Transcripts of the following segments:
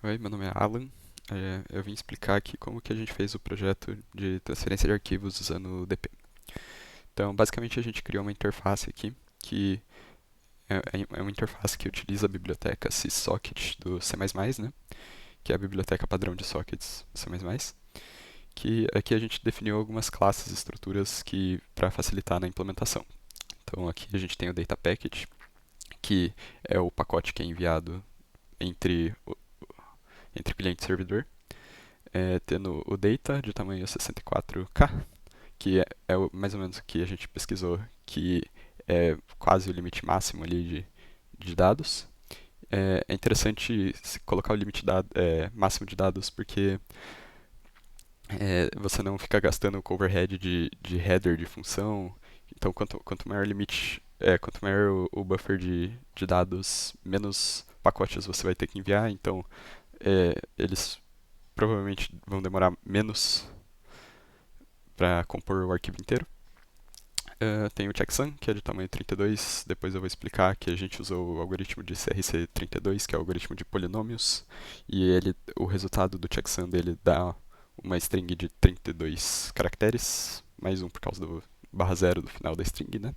Oi, meu nome é Alan. Eu vim explicar aqui como que a gente fez o projeto de transferência de arquivos usando o DP. Então, basicamente, a gente criou uma interface aqui que é uma interface que utiliza a biblioteca syssocket do C++, né? Que é a biblioteca padrão de sockets do C++. Que aqui a gente definiu algumas classes e estruturas que para facilitar na implementação. Então, aqui a gente tem o data packet, que é o pacote que é enviado entre entre cliente e servidor. Tendo o data de tamanho 64K, que é mais ou menos o que a gente pesquisou, que é quase o limite máximo ali de dados. É interessante colocar o limite máximo de dados porque você não fica gastando com overhead de header de função. Então, quanto maior o limite, quanto maior o buffer de dados, menos pacotes você vai ter que enviar. Então, eles provavelmente vão demorar menos para compor o arquivo inteiro. Tem o checksum, que é de tamanho 32. Depois eu vou explicar que a gente usou o algoritmo de CRC32, que é o algoritmo de polinômios, e o resultado do checksum dele dá uma string de 32 caracteres, mais um por causa do barra zero do final da string, né?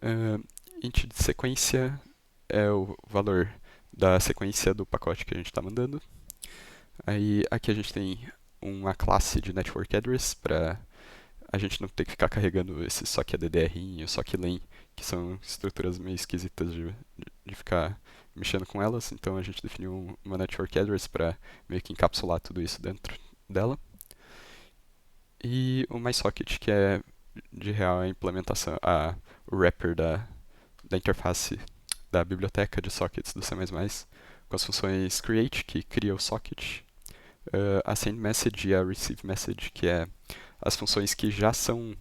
Uh, int de sequência é o valor da sequência do pacote que a gente está mandando. Aí aqui a gente tem uma classe de network address para a gente não ter que ficar carregando esse sock ADDR e o sock len, que são estruturas meio esquisitas de ficar mexendo com elas. Então a gente definiu uma network address para meio que encapsular tudo isso dentro dela. E o MySocket, que é de real a implementação, o wrapper da interface da biblioteca de sockets do C++, com as funções create, que cria o socket, a send message e a receive message, que é as funções que já são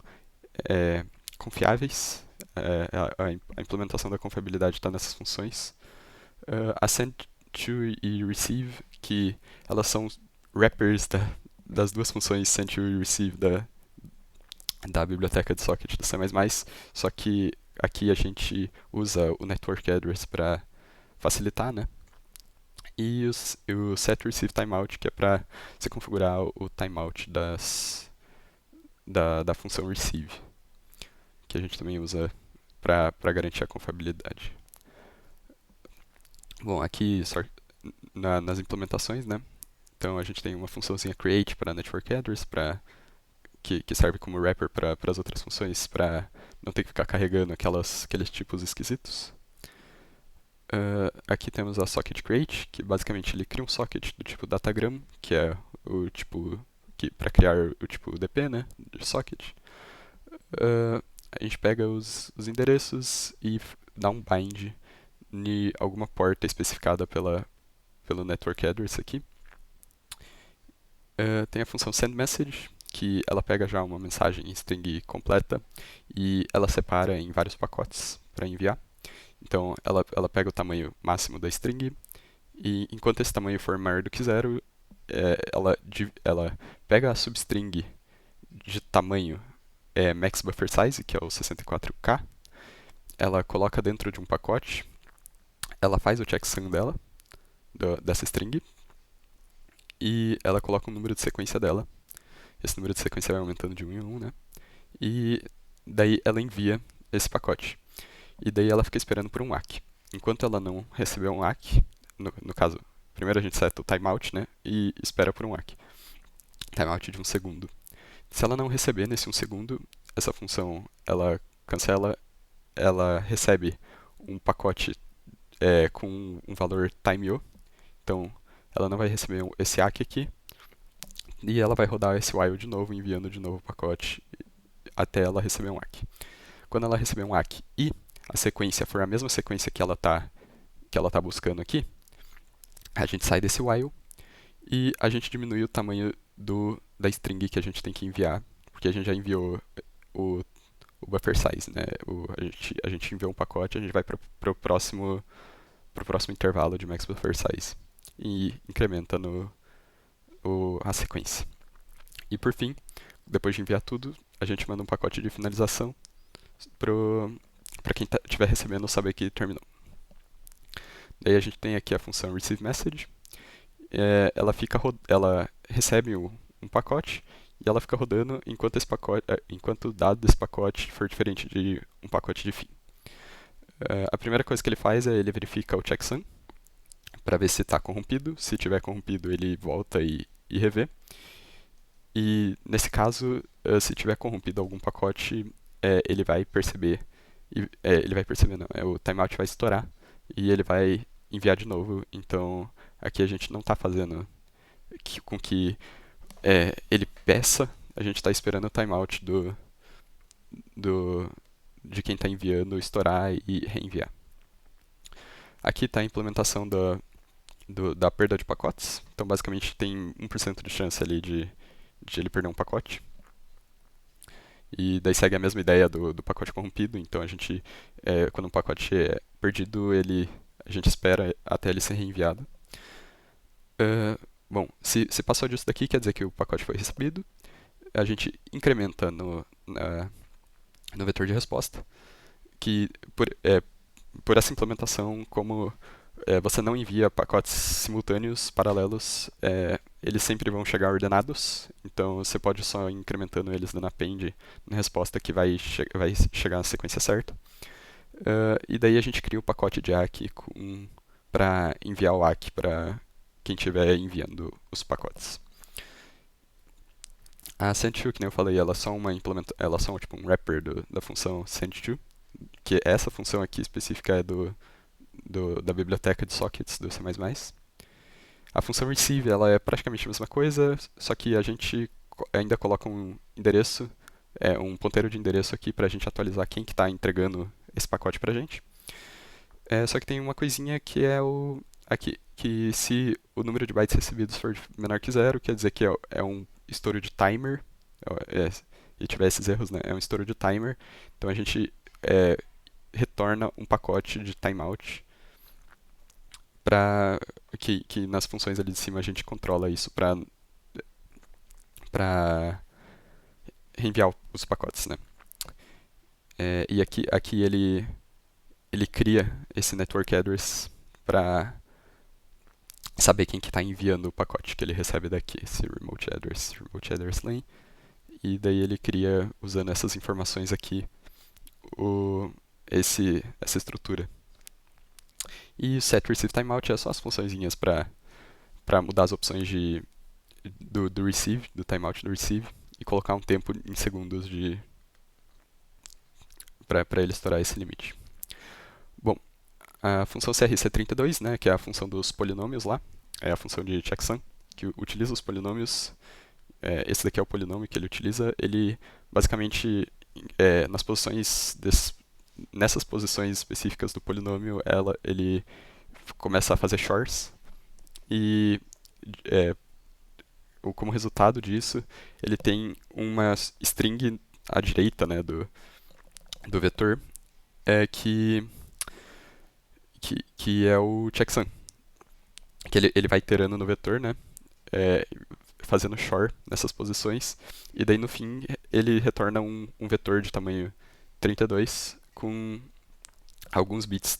confiáveis. A implementação da confiabilidade está nessas funções. A send to e receive, que elas são wrappers das duas funções send to e receive da biblioteca de socket do C++, só que aqui a gente usa o network address para facilitar, né? E o set receive timeout, que é para você configurar o timeout da função receive, que a gente também usa para garantir a confiabilidade. Bom, aqui só nas implementações, né? Então a gente tem uma funçãozinha create para network address, que serve como wrapper para as outras funções, para não ter que ficar carregando aqueles tipos esquisitos. Aqui temos a socket create, que basicamente ele cria um socket do tipo datagram, que é o tipo para criar o tipo DP, né, de socket. A gente pega os endereços e dá um bind em alguma porta especificada pelo network address aqui. Tem a função sendMessage, que ela pega já uma mensagem em string completa e ela separa em vários pacotes para enviar. Então ela pega o tamanho máximo da string e enquanto esse tamanho for maior do que zero, ela pega a substring de tamanho max buffer size, que é o 64K, ela coloca dentro de um pacote, ela faz o checksum dela, dessa string, e ela coloca o número de sequência dela. Esse número de sequência vai aumentando de 1 em 1, né? E daí ela envia esse pacote. E daí ela fica esperando por um ACK. Enquanto ela não receber um ACK, no caso, primeiro a gente seta o timeout, né? E espera por um ACK. Timeout de 1 segundo. Se ela não receber nesse 1 segundo, essa função ela cancela, ela recebe um pacote com um valor timeo. Então ela não vai receber esse ACK aqui. E ela vai rodar esse while de novo, enviando de novo o pacote até ela receber um ACK. Quando ela receber um ACK e a sequência for a mesma sequência que ela tá buscando aqui, a gente sai desse while e a gente diminui o tamanho da string que a gente tem que enviar, porque a gente já enviou o, o buffer size, né? A gente enviou um pacote, a gente vai para o próximo intervalo de max buffer size e incrementa a sequência. E por fim, depois de enviar tudo, a gente manda um pacote de finalização para quem estiver recebendo saber que terminou. Daí a gente tem aqui a função receive message ela recebe um pacote e ela fica rodando enquanto o dado desse pacote for diferente de um pacote de fim. A primeira coisa que ele faz é ele verifica o checksum para ver se está corrompido. Se tiver corrompido, ele volta e revê. E nesse caso, se tiver corrompido algum pacote, ele vai perceber. Ele vai perceber, não. O timeout vai estourar e ele vai enviar de novo. Então, aqui a gente não está fazendo com que ele peça. A gente está esperando o timeout do, de quem está enviando estourar e reenviar. Aqui está a implementação da perda de pacotes. Então, basicamente, tem 1% de chance ali de ele perder um pacote. E daí segue a mesma ideia do pacote corrompido. Então, quando um pacote é perdido, a gente espera até ele ser reenviado. Bom, se passou disso daqui, quer dizer que o pacote foi recebido. A gente incrementa no vetor de resposta, que por essa implementação, como você não envia pacotes simultâneos, paralelos, eles sempre vão chegar ordenados, então você pode só ir incrementando eles dando append na resposta que vai chegar na sequência certa. E daí a gente cria o pacote de ACK para enviar o ACK para quem estiver enviando os pacotes. A send-to, que nem eu falei, ela é só tipo um wrapper da função send-to, que essa função aqui específica é da biblioteca de sockets do C++. A função receive ela é praticamente a mesma coisa, só que a gente ainda coloca um endereço, um ponteiro de endereço aqui para a gente atualizar quem que está entregando esse pacote para a gente. Só que tem uma coisinha que é aqui, que se o número de bytes recebidos for menor que zero, quer dizer que é um estouro de timer, e tiver esses erros, né, é um estouro de timer, então a gente retorna um pacote de timeout que nas funções ali de cima a gente controla isso para reenviar os pacotes, né? E aqui ele cria esse network address para saber quem que está enviando o pacote que ele recebe daqui, esse remote address lane, e daí ele cria, usando essas informações aqui, essa estrutura. E o set receive timeout é só as funçõezinhas para mudar as opções do receive, do timeout do receive, e colocar um tempo em segundos para ele estourar esse limite. Bom, a função crc32, né, que é a função dos polinômios lá, é a função de checksum, que utiliza os polinômios. Esse daqui é o polinômio que ele utiliza. Ele, basicamente, nessas posições específicas do polinômio, ele começa a fazer chores. E, como resultado disso, ele tem uma string à direita, né, do vetor, que é o checksum, que ele vai iterando no vetor, né, fazendo shor nessas posições, e daí no fim ele retorna um vetor de tamanho 32 com alguns bits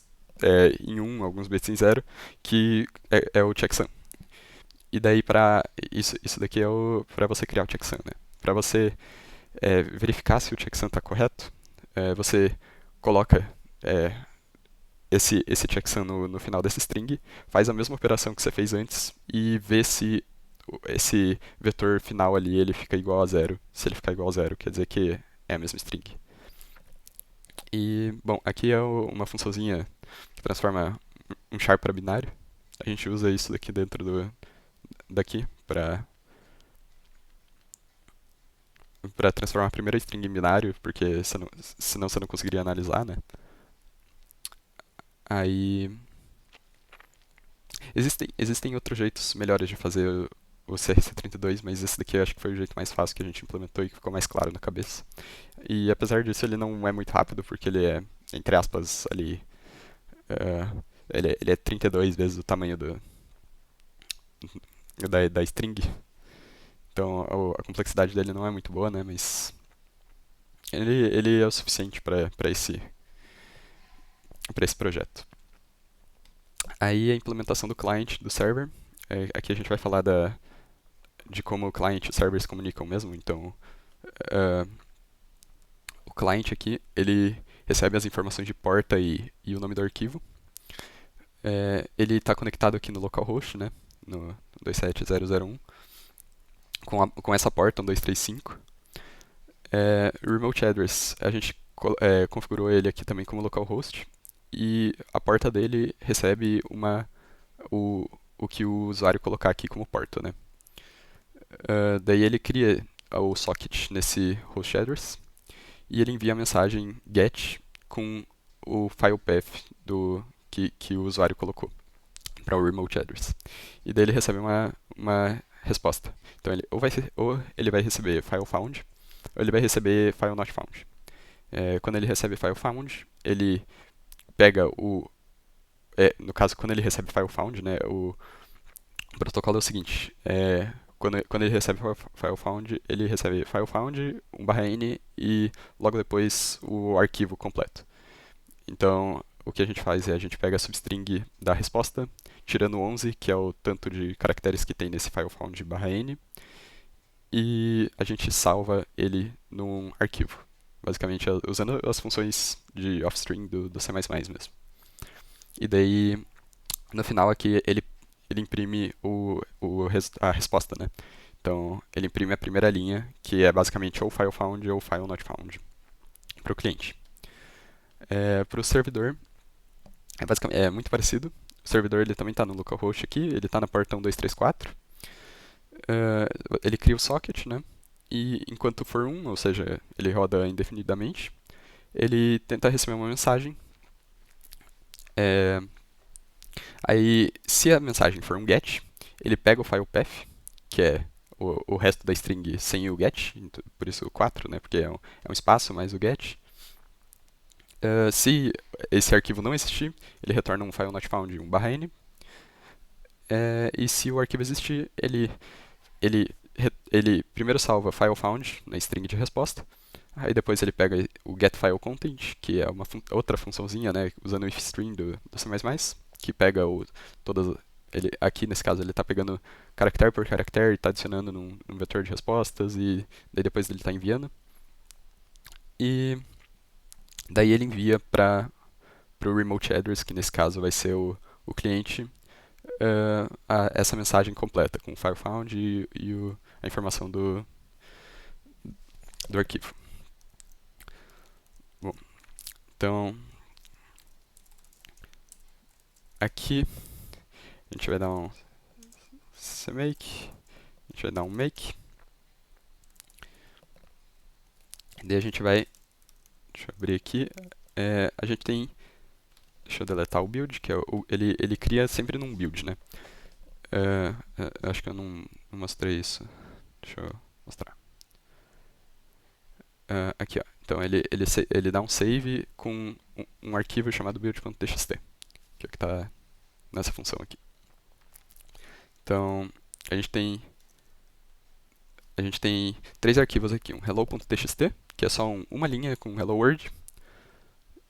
em 1, alguns bits em 0, que é o checksum. E daí isso daqui é para você criar o checksum, né? Para você verificar se o checksum está correto, você coloca esse checksum no final desse string, faz a mesma operação que você fez antes e vê se esse vetor final ali ele fica igual a zero. Se ele ficar igual a zero, quer dizer que é a mesma string. E, bom, aqui é uma funçãozinha que transforma um char para binário. A gente usa isso daqui dentro daqui para transformar a primeira string em binário, porque senão você não conseguiria analisar, né? Aí existem outros jeitos melhores de fazer o CRC32, mas esse daqui eu acho que foi o jeito mais fácil que a gente implementou e que ficou mais claro na cabeça. E apesar disso, ele não é muito rápido, porque ele é, entre aspas, ali. Ele é 32 vezes o tamanho da string. Então a complexidade dele não é muito boa, né? Mas ele é o suficiente para esse projeto. Aí a implementação do client, do server. aqui a gente vai falar de como o client e o server se comunicam mesmo. Então, uh, o client aqui, ele recebe as informações de porta e o nome do arquivo. Ele está conectado aqui no localhost, né, no 27001, com essa porta, 1235. O remote address, a gente configurou ele aqui também como localhost, e a porta dele recebe o que o usuário colocar aqui como porta, né. Daí ele cria o socket nesse host address, e ele envia a mensagem get com o file path que o usuário colocou para o remote address. E daí ele recebe uma resposta. Então ou ele vai receber file found, ou ele vai receber file not found. Quando ele recebe file found, ele pega no caso, quando ele recebe file found, né, o protocolo é o seguinte: quando ele recebe file found, ele recebe file found, /n e logo depois o arquivo completo. Então, o que a gente faz é a gente pega a substring da resposta, tirando 11, que é o tanto de caracteres que tem nesse file found /n, e a gente salva ele num arquivo. Basicamente, usando as funções de offstring do C++ mesmo. E daí, no final aqui, ele imprime a resposta, né? Então, ele imprime a primeira linha, que é basicamente ou file found ou file not found, para o cliente. Para o servidor, é muito parecido. O servidor ele também está no localhost aqui, ele está na porta 1234. Ele cria o socket, né? E enquanto for 1, ou seja, ele roda indefinidamente, ele tenta receber uma mensagem. Aí, se a mensagem for um get, ele pega o file path, que é o resto da string sem o get, por isso o 4, né? Porque é um espaço mais o get. Se esse arquivo não existir, ele retorna um file not found e um /n. E se o arquivo existir, ele primeiro salva file found na string de resposta. Aí depois ele pega o getFileContent, que é uma outra funçãozinha, né, usando o ifstream do C++, que pega todas. Aqui nesse caso ele está pegando caractere por caractere e está adicionando num vetor de respostas, e daí depois ele está enviando. E daí ele envia para o remote address, que nesse caso vai ser o cliente, essa mensagem completa, com o file found e a informação do arquivo. Bom, então, aqui a gente vai dar um cmake, a gente vai dar um make, e daí a gente vai, deixa eu abrir aqui, a gente tem, deixa eu deletar o build, que é ele cria sempre num build, né? Acho que eu não mostrei isso, deixa eu mostrar. Aqui, ó. Então ele dá um save com um arquivo chamado build.txt, que é o que está nessa função aqui. Então, a gente tem 3 arquivos aqui. Um hello.txt, que é só uma linha com hello world,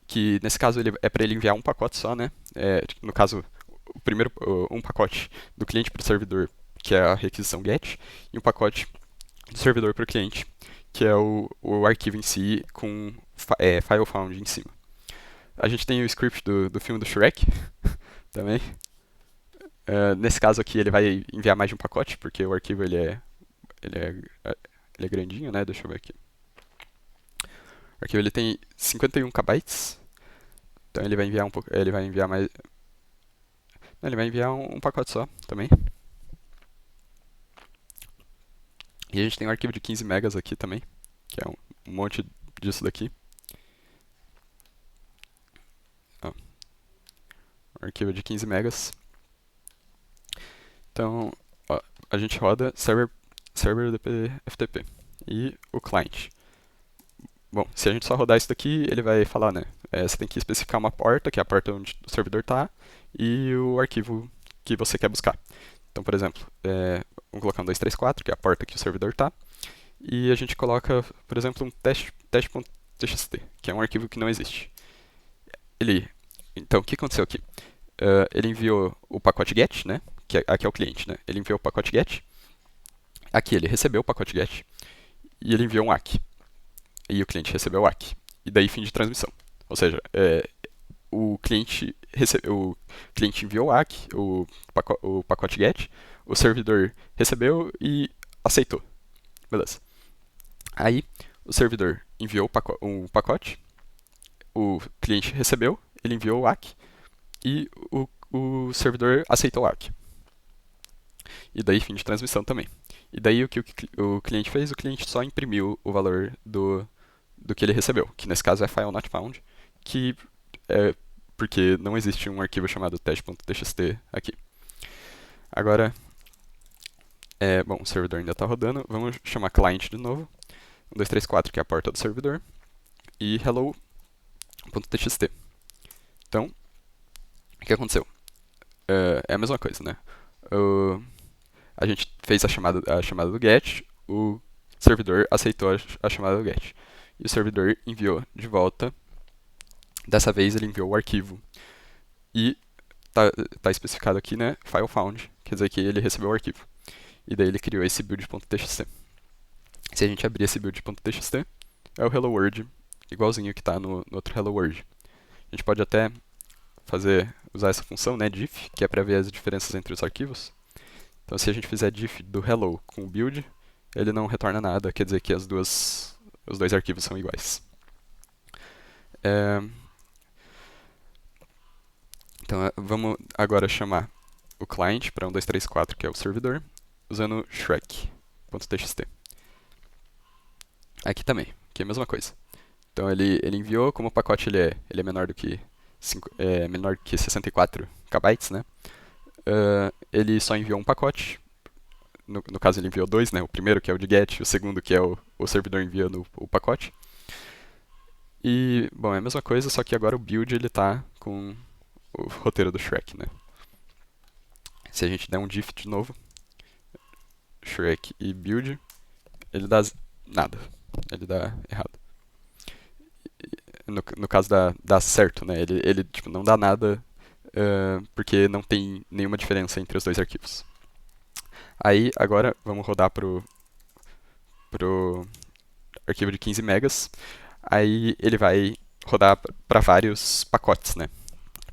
que nesse caso é para ele enviar um pacote só, né? No caso, o primeiro um pacote do cliente para o servidor, que é a requisição get, e um pacote do servidor para o cliente, que é o arquivo em si com file found em cima. A gente tem o script do filme do Shrek também. Nesse caso aqui ele vai enviar mais de um pacote, porque o arquivo ele é grandinho, né? Deixa eu ver aqui. O arquivo ele tem 51 KB, então ele vai enviar ele vai enviar mais. Não, ele vai enviar um pacote só também. E a gente tem um arquivo de 15 megas aqui também, que é um monte disso daqui. Um arquivo de 15 megas. Então, ó, a gente roda server FTP e o client. Bom, se a gente só rodar isso daqui, ele vai falar, né? Você tem que especificar uma porta, que é a porta onde o servidor está, e o arquivo que você quer buscar. Então, por exemplo, vamos colocar um 234, que é a porta que o servidor está, e a gente coloca, por exemplo, um teste.txt, que é um arquivo que não existe. Então, o que aconteceu aqui? Ele enviou o pacote get, né? aqui é o cliente, né? Ele enviou o pacote GET, aqui ele recebeu o pacote GET, e ele enviou um ACK. E o cliente recebeu o ACK. E daí fim de transmissão. Ou seja, o cliente enviou o ACK, o pacote GET, o servidor recebeu e aceitou. Beleza. Aí o servidor enviou o pacote, o cliente recebeu, ele enviou o ACK e o servidor aceitou o ACK. E daí fim de transmissão também. E daí o que o cliente fez? O cliente só imprimiu o valor do que ele recebeu, que nesse caso é file not found, que é porque não existe um arquivo chamado test.txt aqui. Agora, bom, o servidor ainda está rodando, vamos chamar client de novo, 1234 que é a porta do servidor, e hello.txt. Então, o que aconteceu? É a mesma coisa, né? A gente fez a chamada do GET, o servidor aceitou a chamada do GET. E o servidor enviou de volta. Dessa vez ele enviou o arquivo. E tá especificado aqui, né? File found, quer dizer que ele recebeu o arquivo. E daí ele criou esse build.txt. Se a gente abrir esse build.txt, é o hello world, igualzinho que está no outro hello world. A gente pode até usar essa função, né, diff, que é para ver as diferenças entre os arquivos. Então, se a gente fizer diff do hello com o build, ele não retorna nada, quer dizer que os dois arquivos são iguais. Então, vamos agora chamar o client para 1234, que é o servidor, usando shrek.txt. Aqui também, que é a mesma coisa. Então, ele enviou, como o pacote ele é menor do que 64 KB, né? Ele só enviou um pacote. No caso, ele enviou dois, né? O primeiro, que é o de GET, e o segundo, que é o servidor enviando o pacote. E, bom, é a mesma coisa, só que agora o build ele tá com o roteiro do Shrek, né? Se a gente der um diff de novo, Shrek e build, ele dá nada. Ele dá errado. No caso dá certo, né? Ele tipo, não dá nada porque não tem nenhuma diferença entre os dois arquivos. Aí, agora, vamos rodar pro arquivo de 15 megas. Aí ele vai rodar para vários pacotes, né?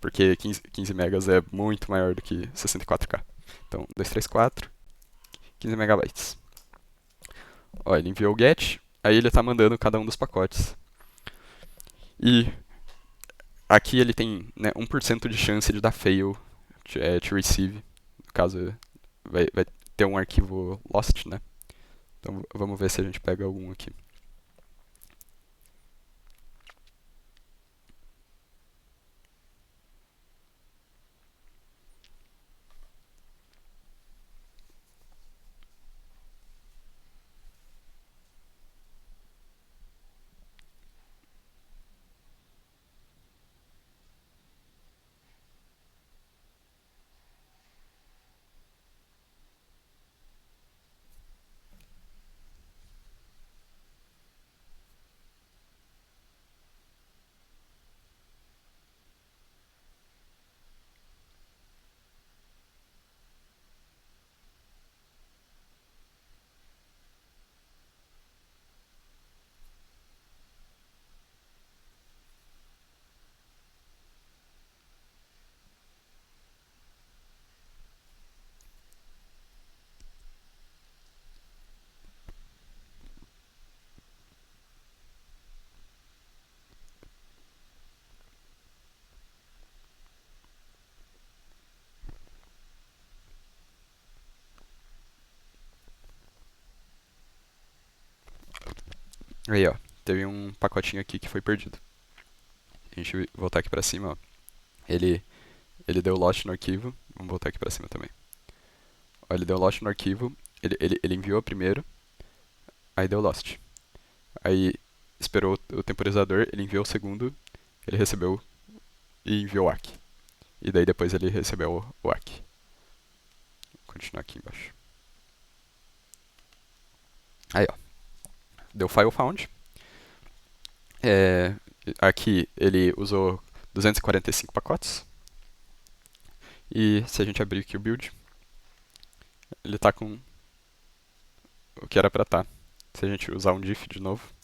Porque 15 megas é muito maior do que 64K. Então, 234, 15 megabytes. Ó, ele enviou o GET, aí ele está mandando cada um dos pacotes. E aqui ele tem, né, 1% de chance de dar fail to receive. No caso, vai ter um arquivo lost, né? Então vamos ver se a gente pega algum aqui. Aí, ó, teve um pacotinho aqui que foi perdido. A gente voltar aqui pra cima, ó. Ele deu lost no arquivo. Vamos voltar aqui pra cima também. Ó, ele deu lost no arquivo. Ele enviou primeiro. Aí deu lost. Aí esperou o temporizador. Ele enviou o segundo. Ele recebeu e enviou o ACK. E daí depois ele recebeu o ACK. Vou continuar aqui embaixo. Aí, ó. Deu file found. Aqui ele usou 245 pacotes. E se a gente abrir aqui o build, Ele tá com o que era pra estar. Se a gente usar um diff de novo,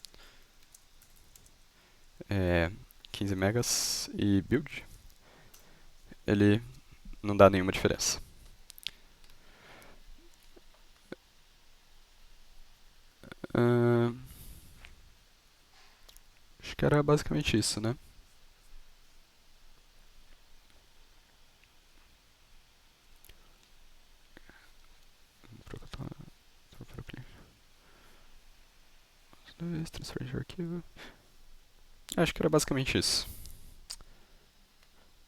é 15 megas e build, ele não dá nenhuma diferença. Ahn, acho que era basicamente isso, né? Transferência de arquivo. Acho que era basicamente isso.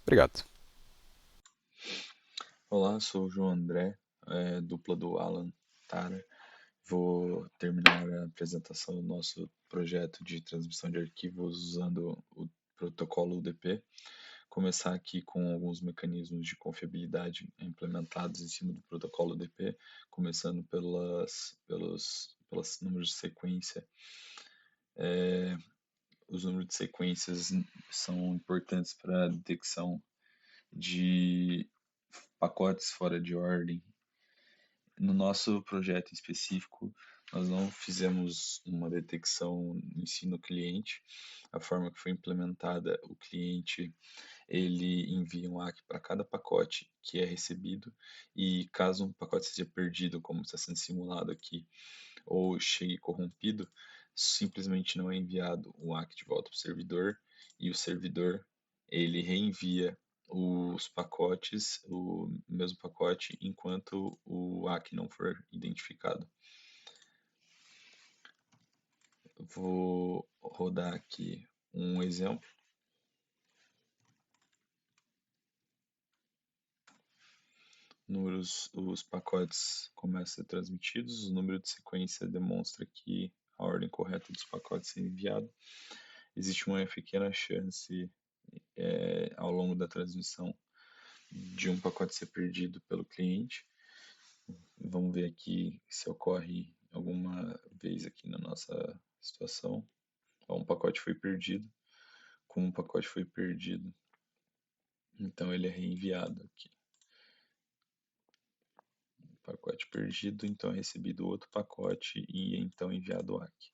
Obrigado. Olá, sou o João André, dupla do Alan Tara. Vou terminar a apresentação do nosso projeto de transmissão de arquivos usando o protocolo UDP. Começar aqui com alguns mecanismos de confiabilidade implementados em cima do protocolo UDP, começando pelos números de sequência. Os números de sequências são importantes para a detecção de pacotes fora de ordem. No nosso projeto em específico, nós não fizemos uma detecção em si no cliente. A forma que foi implementada, o cliente ele envia um ACK para cada pacote que é recebido e caso um pacote seja perdido, como está sendo simulado aqui, ou chegue corrompido, simplesmente não é enviado o ACK de volta para o servidor e o servidor ele reenvia os pacotes, o mesmo pacote, enquanto o ACK não for identificado. Vou rodar aqui um exemplo. Os pacotes começam a ser transmitidos, o número de sequência demonstra que a ordem correta dos pacotes é enviado. Existe uma pequena chance ao longo da transmissão de um pacote ser perdido pelo cliente. Vamos ver aqui se ocorre alguma vez aqui na nossa situação. Um pacote foi perdido. Como um pacote foi perdido, então ele é reenviado aqui. Pacote perdido, então é recebido outro pacote e então enviado o ACK.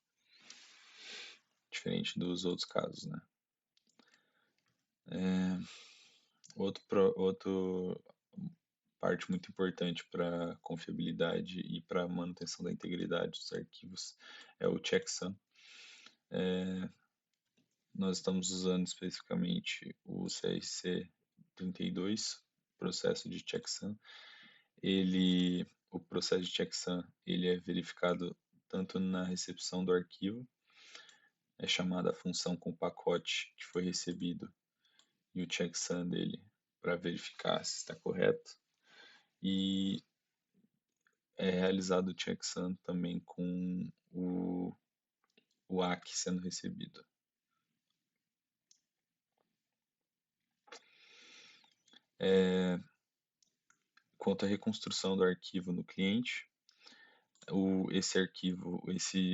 Diferente dos outros casos, né? Outro parte muito importante para confiabilidade e para manutenção da integridade dos arquivos é o checksum. Nós estamos usando especificamente o CRC 32, processo de checksum. O processo de checksum ele é verificado tanto na recepção do arquivo, é chamada a função com o pacote que foi recebido e o checksum dele para verificar se está correto, e é realizado o checksum também com o ACK sendo recebido. Quanto à reconstrução do arquivo no cliente, esse arquivo,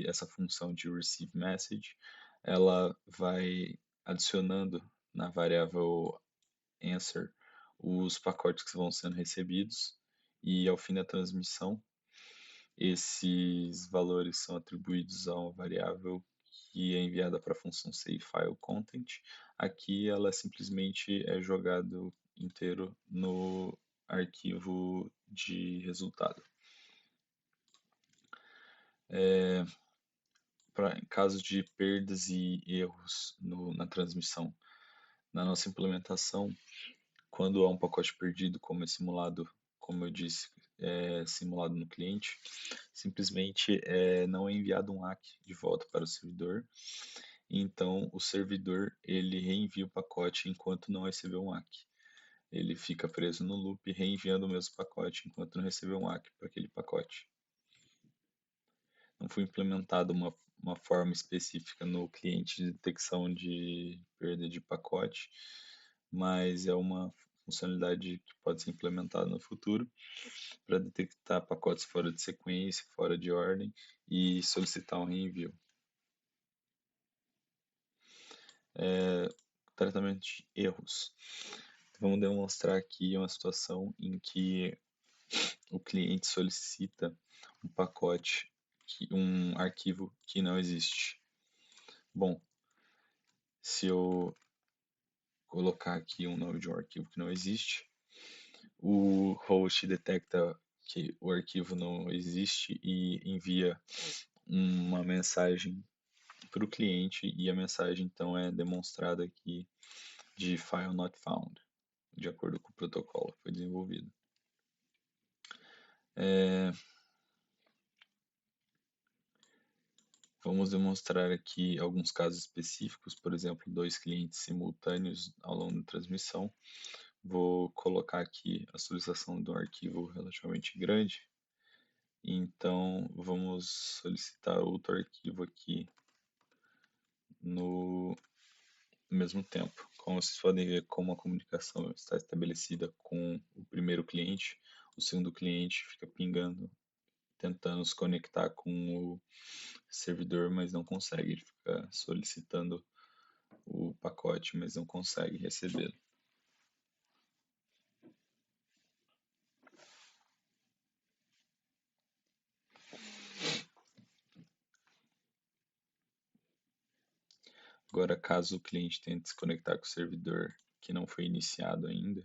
essa função de receive message, ela vai adicionando na variável answer os pacotes que vão sendo recebidos e ao fim da transmissão esses valores são atribuídos a uma variável que é enviada para a função saveFileContent. Aqui ela simplesmente é jogado inteiro no arquivo de resultado. Em caso de perdas e erros na transmissão, na nossa implementação, quando há um pacote perdido, como é simulado, como eu disse, simulado no cliente, simplesmente não é enviado um ACK de volta para o servidor. Então, o servidor ele reenvia o pacote enquanto não recebeu um ACK. Ele fica preso no loop, reenviando o mesmo pacote enquanto não recebeu um ACK para aquele pacote. Não foi implementada uma forma específica no cliente de detecção de perda de pacote, mas é uma funcionalidade que pode ser implementada no futuro para detectar pacotes fora de sequência, fora de ordem e solicitar um reenvio. Tratamento de erros. Vamos demonstrar aqui uma situação em que o cliente solicita um pacote, um arquivo que não existe. Bom, se eu colocar aqui um nome de um arquivo que não existe, o host detecta que o arquivo não existe e envia uma mensagem para o cliente, e a mensagem então é demonstrada aqui de file not found, de acordo com o protocolo que foi desenvolvido. Vamos demonstrar aqui alguns casos específicos, por exemplo, dois clientes simultâneos ao longo da transmissão. Vou colocar aqui a solicitação de um arquivo relativamente grande, então vamos solicitar outro arquivo aqui no mesmo tempo. Como vocês podem ver, como a comunicação está estabelecida com o primeiro cliente, o segundo cliente fica pingando, tentando se conectar com o servidor, mas não consegue. Ele fica solicitando o pacote, mas não consegue recebê-lo. Agora, caso o cliente tente se conectar com o servidor que não foi iniciado ainda,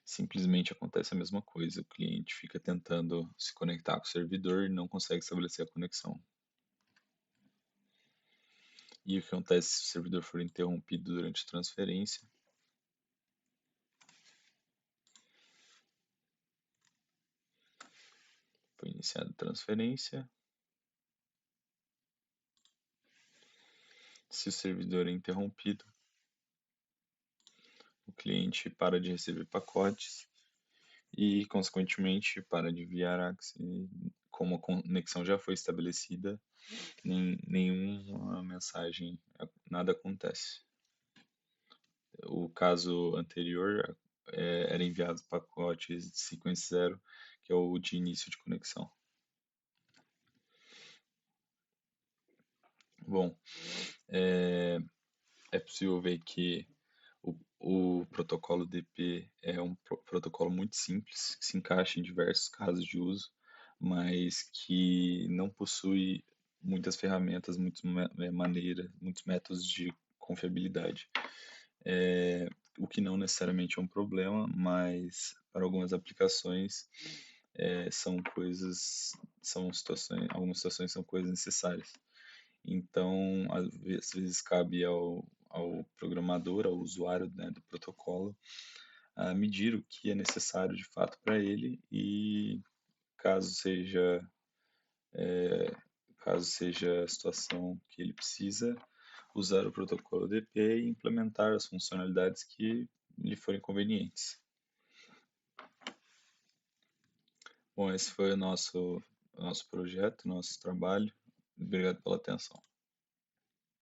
simplesmente acontece a mesma coisa. O cliente fica tentando se conectar com o servidor e não consegue estabelecer a conexão. E o que acontece se o servidor for interrompido durante a transferência? Foi iniciada a transferência. Se o servidor é interrompido, o cliente para de receber pacotes e, consequentemente, para de enviar Axie. Como a conexão já foi estabelecida, nenhuma mensagem, nada acontece. O caso anterior era enviado pacotes de sequência zero, que é o de início de conexão. Bom, é possível ver que o protocolo DP é um protocolo muito simples, que se encaixa em diversos casos de uso, mas que não possui muitas ferramentas, muitas maneiras, muitos métodos de confiabilidade. O que não necessariamente é um problema, mas para algumas aplicações são coisas, são situações, algumas situações são coisas necessárias. Então, às vezes cabe ao programador, ao usuário, né, do protocolo, a medir o que é necessário de fato para ele e caso seja caso seja a situação que ele precisa, usar o protocolo DP e implementar as funcionalidades que lhe forem convenientes. Bom, esse foi o nosso projeto, nosso trabalho. Obrigado pela atenção.